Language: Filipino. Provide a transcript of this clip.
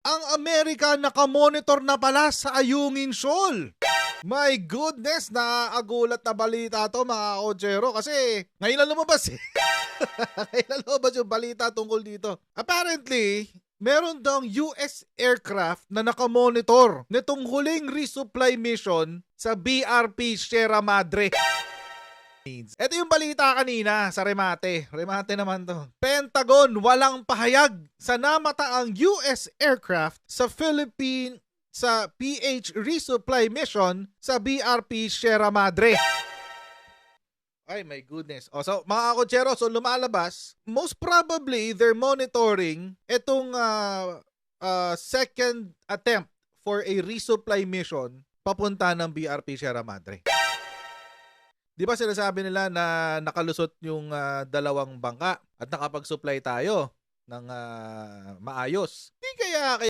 ang Amerika nakamonitor na pala sa Ayungin Shoal. My goodness, naagulat na balita to mga kotsero kasi ngayon lang lumabas eh. Ngayon lang lumabas yung balita tungkol dito. Apparently, meron daw US aircraft na nakamonitor nitong huling resupply mission sa BRP Sierra Madre. Ito yung balita kanina sa Remate. Remate naman to. Pentagon walang pahayag sa namataang US aircraft sa PH resupply mission sa BRP Sierra Madre. Ay, my goodness. So, mga kotsero, so lumalabas, most probably, they're monitoring itong second attempt for a resupply mission papunta ng BRP Sierra Madre. Di ba sinasabi nila na nakalusot yung dalawang bangka at nakapag-supply tayo ng maayos? Di kaya